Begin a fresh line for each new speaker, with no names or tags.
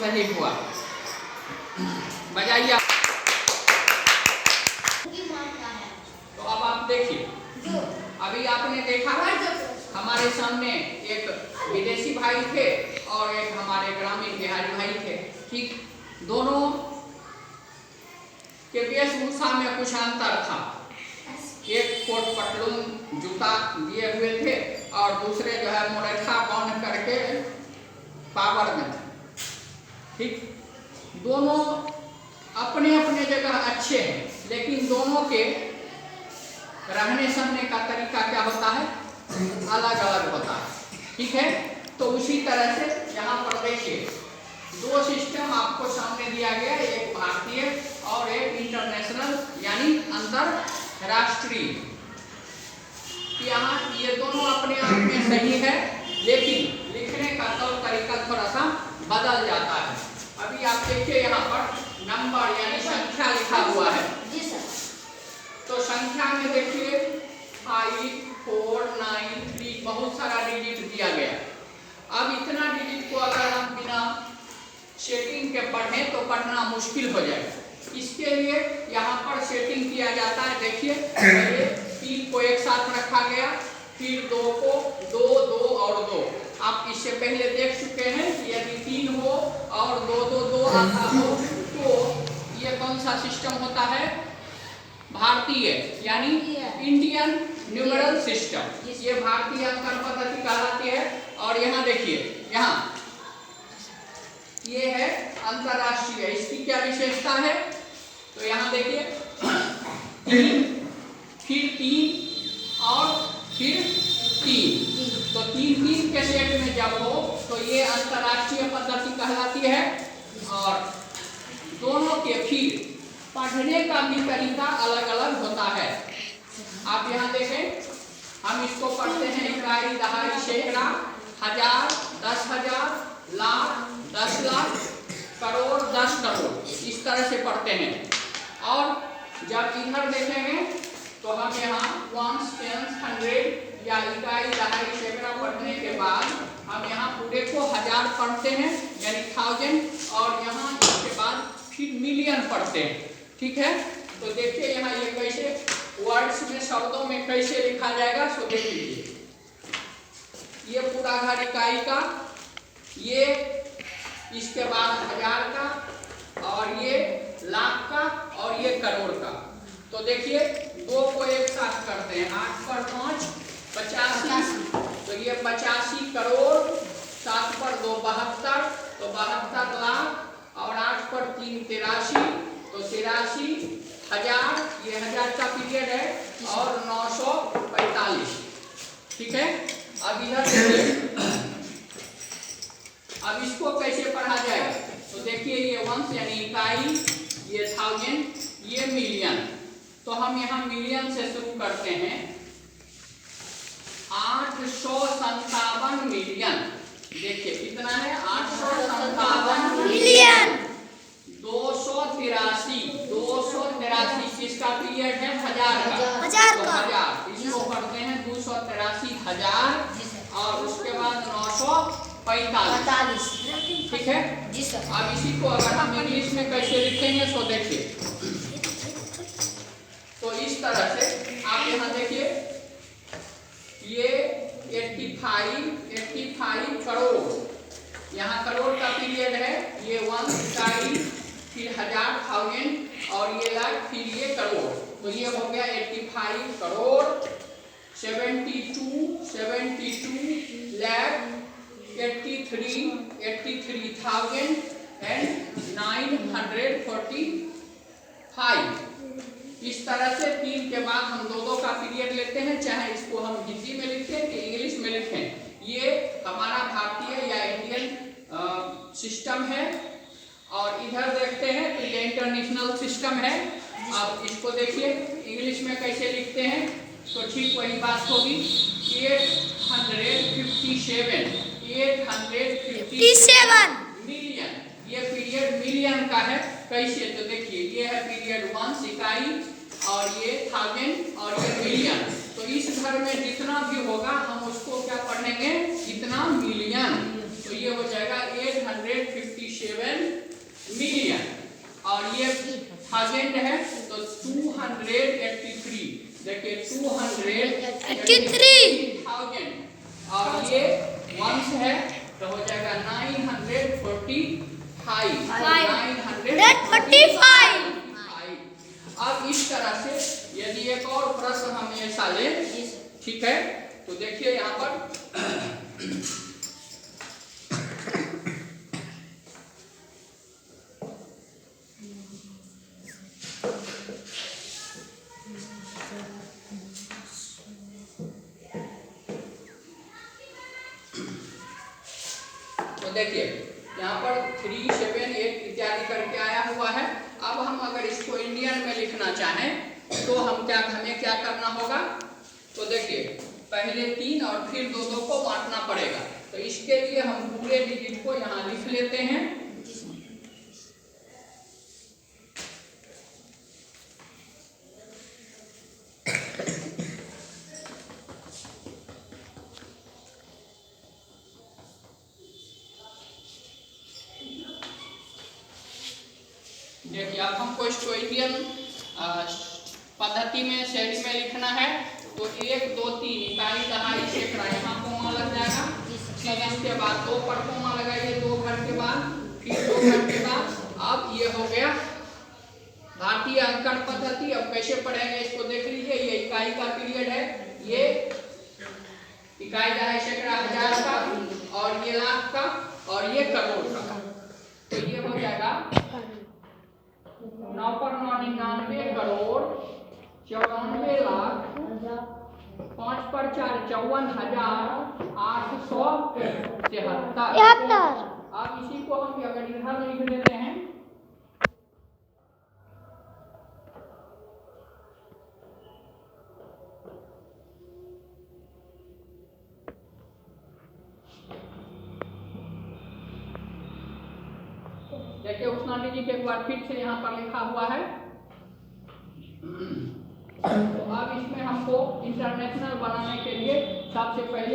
सही हुआ। बजाइए। तो अब आप देखिए, अभी आपने देखा हमारे सामने एक विदेशी भाई थे और एक हमारे ग्रामीण बिहारी भाई थे। ठीक, दोनों के वेशभूषा में कुछ अंतर था। एक कोट पटलून जूता दिए हुए थे और दूसरे जो है मुरेठा बांध करके पावर में थे। ठीक, दोनों अपने अपने जगह अच्छे हैं, लेकिन दोनों के रहने सहने का तरीका क्या होता है, अलग अलग होता है। ठीक है, तो उसी तरह से यहाँ पर देखिए दो सिस्टम आपको सामने दिया गया, एक भारतीय और एक इंटरनेशनल यानी अंतरराष्ट्रीय। यहाँ ये दोनों अपने आप में सही है, लेकिन लिखने का तौर तरीका थोड़ा सा बदल जाता है। अभी आप देखिए यहाँ पर नंबर यानी संख्या लिखा हुआ है। तो संख्या में देखिए 5, 4, 9, 3 बहुत सारा डिजिट दिया गया। अब इतना डिजिट को अगर हम बिना सेटिंग के पढ़ें तो पढ़ना मुश्किल हो जाएगा। इसके लिए यहाँ पर सेटिंग किया जाता है। देखिए पहले 3 को एक साथ रखा गया, फिर 2 को 2, 2 और 2। आप इससे पहले देख चुके हैं कि यदि 3 हो और 2, 2, 2 आता हो तो ये कौन सा सिस्टम होता है, भारतीय यानी इंडियन न्यूमेरल सिस्टम। ये भारतीय अंक पद्धति कहलाती है। और यहाँ देखिए, यहाँ ये है अंतरराष्ट्रीय। इसकी क्या विशेषता है, तो यहाँ देखिए 3, फिर 3 और फिर 3। तो 3 3 के सेट में जब हो तो ये अंतरराष्ट्रीय पद्धति कहलाती है। और दोनों के फिर पढ़ने का भी तरीका अलग अलग होता है। आप यहाँ देखें, हम इसको पढ़ते हैं इकाई, दहाई, सैकड़ा, हजार, 10,000, लाख, 10 लाख, करोड़, 10 करोड़, इस तरह से पढ़ते हैं। और जब इधर देखेंगे तो हम यहाँ 1, 10, 100 या इकाई, दहाई, सैकड़ा पढ़ने के बाद हम यहाँ पूरे को हजार पढ़ते हैं यानी 1000, और यहाँ इसके बाद फिर मिलियन पढ़ते हैं। ठीक है, तो देखिए यहाँ ये कैसे वर्ड्स में, शब्दों में कैसे लिखा जाएगा। सो देख लीजिए, ये पूरा घर इकाई का, ये इसके बाद हजार का, और ये लाख का, और ये करोड़ का। तो देखिए 2 को एक साथ करते हैं, 8 पर 5 85, तो ये 85 करोड़, 7 पर 2 72, तो 72 लाख, और 8 पर 3 83, तो 83,000, ये 1000 का पीरियड है, और 945। ठीक है, अब इधर देखिए, अब इसको कैसे पढ़ा जाएगा। तो देखिए ये 1 यानी इकाई, ये 1000, ये मिलियन। तो हम यहाँ मिलियन से शुरू करते हैं। 857 मिलियन। देखिए कितना है, 857 मिलियन। 283 किसका पीरियड है, हजार का, तो हजार, इसको पढ़ते हैं 283,000, और उसके बाद 945। ठीक है, अब इसी को अगर हम इंग्लिश में कैसे लिखेंगे, तो देखिए, तो इस तरह से आप यहाँ देखिए, ये 85 करोड़, यहाँ करोड़ का पीरियड है, ये 1 इकाई, फिर 1000 1000, और ये लाख, फिर ये करोड़। तो ये हो गया 85 करोड़, 72 लाख, 83,945। इस तरह से 3 के बाद हम 2 का पीरियड लेते हैं, चाहे इसको हम हिंदी में लिखें कि इंग्लिश में लिखें। ये हमारा भारतीय या इंडियन सिस्टम है। और इधर देखते हैं तो ये इंटरनेशनल सिस्टम है। अब इसको देखिए इंग्लिश में कैसे लिखते हैं, तो ठीक वही बात होगी, 857 मिलियन। ये पीरियड मिलियन का है। कैसे, तो देखिए ये है पीरियड 1 इकाई, और ये 1000, और ये मिलियन। तो इस घर में जितना भी होगा हम उसको क्या पढ़ेंगे, इतना मिलियन। तो ये हो जाएगा 857 37 मिलियन, और ये थाउजेंड है तो 283, देखिए 283,000, और ये वंस है तो हो जाएगा 945। अब इस तरह से यदि एक और प्रश्न हम ऐसा लें, ठीक है, तो देखिए यहाँ पर तो देखिए यहाँ पर 378 इत्यादि करके आया हुआ है। अब हम अगर इसको इंडियन में लिखना चाहें तो हमें क्या करना होगा, तो देखिए पहले 3 और फिर 2 को बांटना पड़ेगा। तो इसके लिए हम पूरे डिजिट को यहाँ लिख लेते हैं। देखिए अब हमको इसको इंडियन पद्धति में शैली में लिखना है, तो 1 2 3 इकाई दहाई सैकड़ा यहाँ कोमा लग जाएगा, फिर इसके बाद 2 पर कोमा लगाइए, 2 घर के बाद, फिर 2 घर के बाद। अब ये हो गया भारतीय अंकन पद्धति। अब कैसे पढ़ेंगे इसको देख लीजिए। ये इकाई का पीरियड है, ये इकाई दहाई सैकड़ा हजार का, और ये लाख का, और ये करोड़ का। तो ये हो जाएगा 9 पर 9 99 करोड़ 94 लाख, 5 पर 4 54,873। अब इसी को हम अगर इधर लिख देते हैं, देखिए उष्णा डिजिट एक बार फिर से यहाँ पर लिखा हुआ है। तो अब इसमें हमको इंटरनेशनल बनाने के लिए सबसे पहले